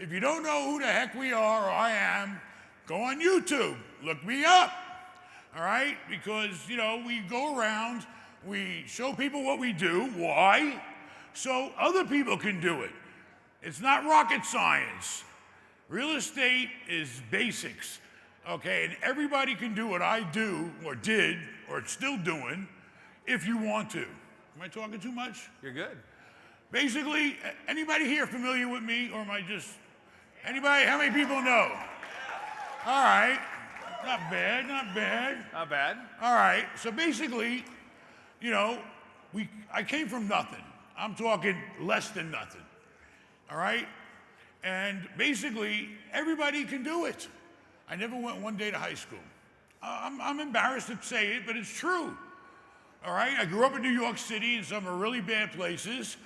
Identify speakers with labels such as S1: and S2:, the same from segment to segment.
S1: If you don't know who the heck we are or I am, go on YouTube, look me up, all right? Because, we go around, we show people what we do. Why? So other people can do it. It's not rocket science. Real estate is basics, okay? And everybody can do what I do or did or still doing if you want to. Am I talking too much?
S2: You're good.
S1: Basically, anybody here familiar with me, or am I just, anybody? How many people know? All right, not bad, not bad.
S2: Not bad.
S1: All right, so basically, I came from nothing. I'm talking less than nothing, all right? And basically, everybody can do it. I never went one day to high school. I'm embarrassed to say it, but it's true. All right, I grew up in New York City in some really bad places,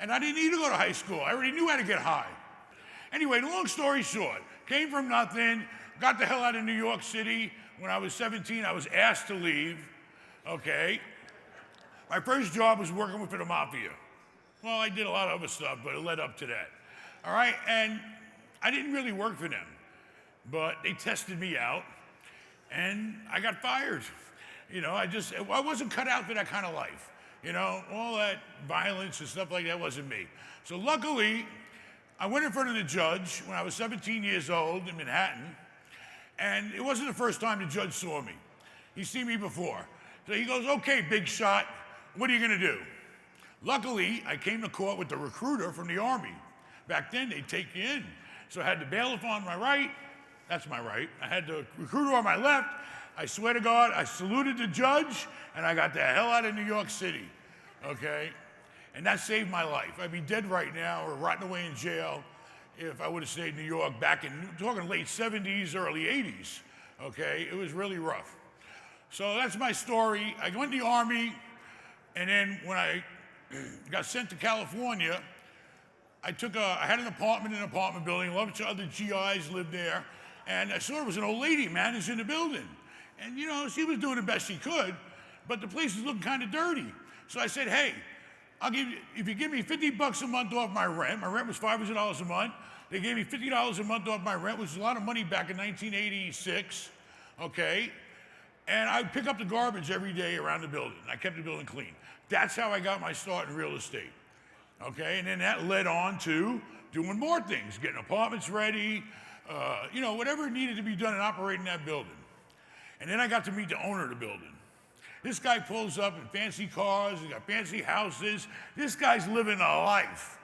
S1: and I didn't need to go to high school. I already knew how to get high. Anyway, long story short, came from nothing, got the hell out of New York City. When I was 17, I was asked to leave, okay? My first job was working for the MAFIA. Well, I did a lot of other stuff, but it led up to that. All right, and I didn't really work for them, but they tested me out, and I got fired. I wasn't cut out for that kind of life. All that violence and stuff like that wasn't me. So luckily, I went in front of the judge when I was 17 years old in Manhattan, and it wasn't the first time the judge saw me. He's seen me before. So he goes, okay, big shot, what are you gonna do? Luckily, I came to court with the recruiter from the Army. Back then, they'd take you in. So I had the bailiff on my right, that's my right. I had the recruiter on my left. I swear to God, I saluted the judge, and I got the hell out of New York City, okay? And that saved my life. I'd be dead right now or rotting away in jail if I would have stayed in New York back in, talking late 70s, early 80s, okay? It was really rough. So that's my story. I went to the Army, and then when I got sent to California, I had an apartment in an apartment building. A bunch of other GIs lived there, and I saw there was an old lady managing the building. And, she was doing the best she could, but the place was looking kind of dirty. So I said, hey, if you give me $50 a month off my rent was $500 a month. They gave me $50 a month off my rent, which was a lot of money back in 1986, okay? And I'd pick up the garbage every day around the building. I kept the building clean. That's how I got my start in real estate, okay? And then that led on to doing more things, getting apartments ready, whatever needed to be done in operating that building. And then I got to meet the owner of the building. This guy pulls up in fancy cars, he's got fancy houses. This guy's living a life,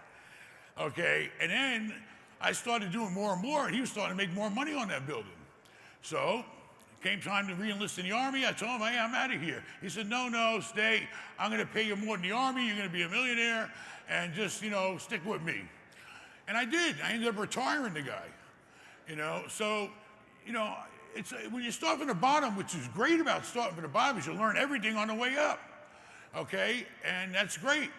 S1: okay? And then I started doing more and more, and he was starting to make more money on that building. So it came time to re-enlist in the Army. I told him, hey, I'm out of here. He said, no, stay. I'm gonna pay you more than the Army. You're gonna be a millionaire, and just, stick with me. And I did. I ended up retiring the guy, So, it's when you start from the bottom, which is great about starting from the bottom, is you learn everything on the way up, okay? And that's great.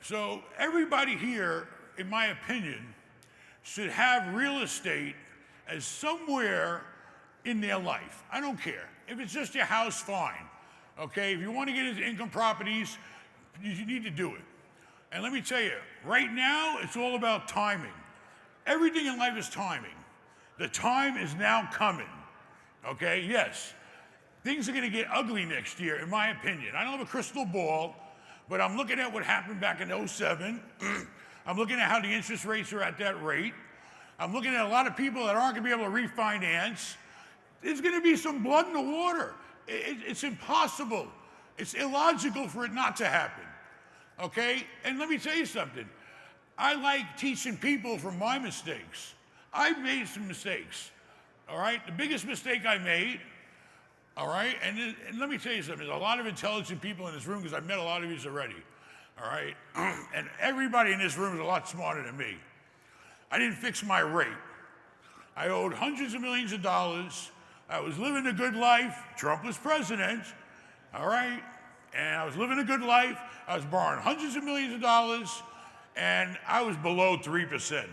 S1: So everybody here, in my opinion, should have real estate as somewhere in their life. I don't care. If it's just your house, fine, okay? If you want to get into income properties, you need to do it. And let me tell you, right now, it's all about timing. Everything in life is timing. The time is now coming. Okay, yes. Things are gonna get ugly next year, in my opinion. I don't have a crystal ball, but I'm looking at what happened back in '07. I'm looking at how the interest rates are at that rate. I'm looking at a lot of people that aren't gonna be able to refinance. There's gonna be some blood in the water. It's impossible. It's illogical for it not to happen, okay? And let me tell you something. I like teaching people from my mistakes. I've made some mistakes. All right, the biggest mistake I made, all right, and let me tell you something, there's a lot of intelligent people in this room because I've met a lot of you already, all right, and everybody in this room is a lot smarter than me. I didn't fix my rate. I owed hundreds of millions of dollars. I was living a good life. Trump was president, all right, and I was living a good life. I was borrowing hundreds of millions of dollars, and I was below 3%.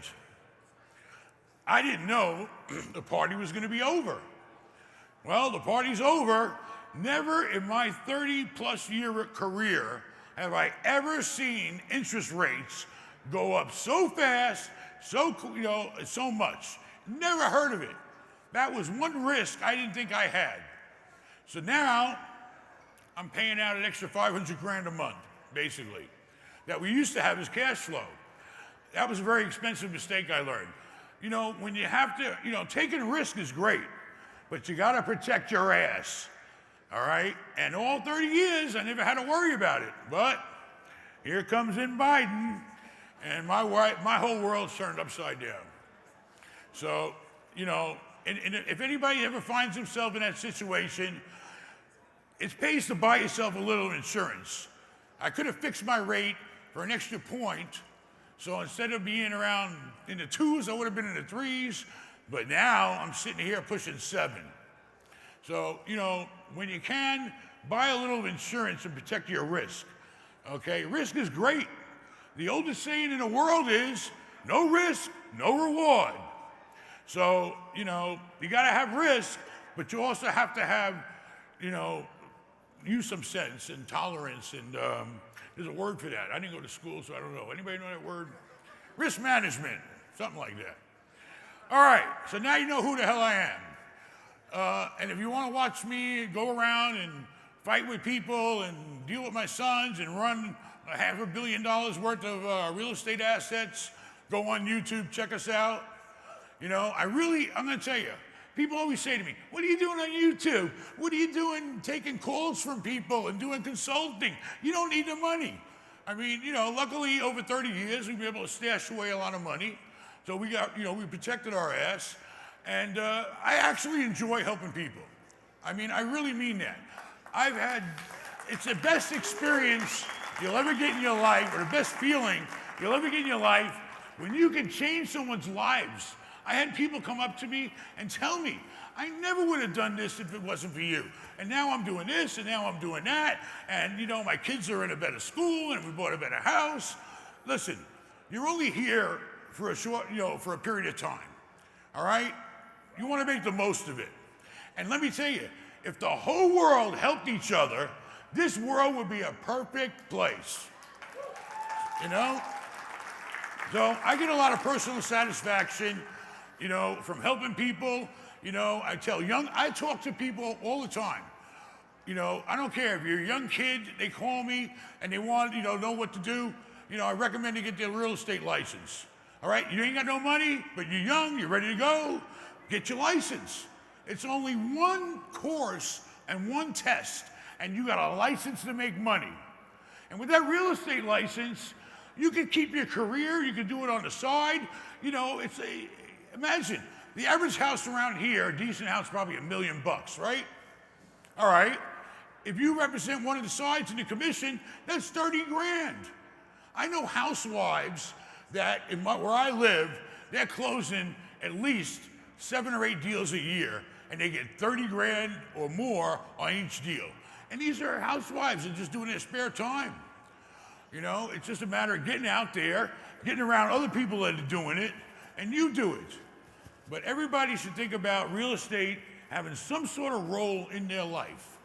S1: I didn't know the party was going to be over. Well, the party's over. Never in my 30-plus year career have I ever seen interest rates go up so fast, so much. Never heard of it. That was one risk I didn't think I had. So now I'm paying out an extra 500 grand a month, basically, that we used to have as cash flow. That was a very expensive mistake I learned. When you have to, taking a risk is great, but you got to protect your ass, all right? And all 30 years, I never had to worry about it. But here comes in Biden, and my whole world's turned upside down. So, and if anybody ever finds himself in that situation, it pays to buy yourself a little insurance. I could have fixed my rate for an extra point, so instead of being around in the 2s, I would have been in the 3s, but now I'm sitting here pushing 7. So, when you can, buy a little insurance and protect your risk, okay? Risk is great. The oldest saying in the world is, no risk, no reward. So, you got to have risk, but you also have to have, use some sense and tolerance, and there's a word for that. I didn't go to school, so I don't know. Anybody know that word? Risk management, something like that. All right, so now you know who the hell I am. And if you want to watch me go around and fight with people and deal with my sons and run $500 million worth of real estate assets, go on YouTube, check us out. I'm going to tell you, people always say to me, what are you doing on YouTube? What are you doing taking calls from people and doing consulting? You don't need the money. I mean, luckily over 30 years, we've been able to stash away a lot of money. So we got, we protected our ass. And I actually enjoy helping people. I mean, I really mean that. It's the best experience you'll ever get in your life, or the best feeling you'll ever get in your life, when you can change someone's lives. I had people come up to me and tell me, I never would have done this if it wasn't for you. And now I'm doing this, and now I'm doing that, and my kids are in a better school, and we bought a better house. Listen, you're only here for a short, for a period of time, all right? You want to make the most of it. And let me tell you, if the whole world helped each other, this world would be a perfect place, So I get a lot of personal satisfaction, from helping people. I talk to people all the time. I don't care if you're a young kid, they call me and they want, know what to do. I recommend you get their real estate license. All right, you ain't got no money, but you're young, you're ready to go, get your license. It's only one course and one test, and you got a license to make money. And with that real estate license, you can keep your career, you can do it on the side. Imagine, the average house around here, a decent house, probably $1 million, right? All right, if you represent one of the sides in the commission, that's 30 grand. I know housewives that, where I live, they're closing at least 7 or 8 deals a year, and they get 30 grand or more on each deal. And these are housewives that are just doing their spare time. It's just a matter of getting out there, getting around other people that are doing it, and you do it. But everybody should think about real estate having some sort of role in their life.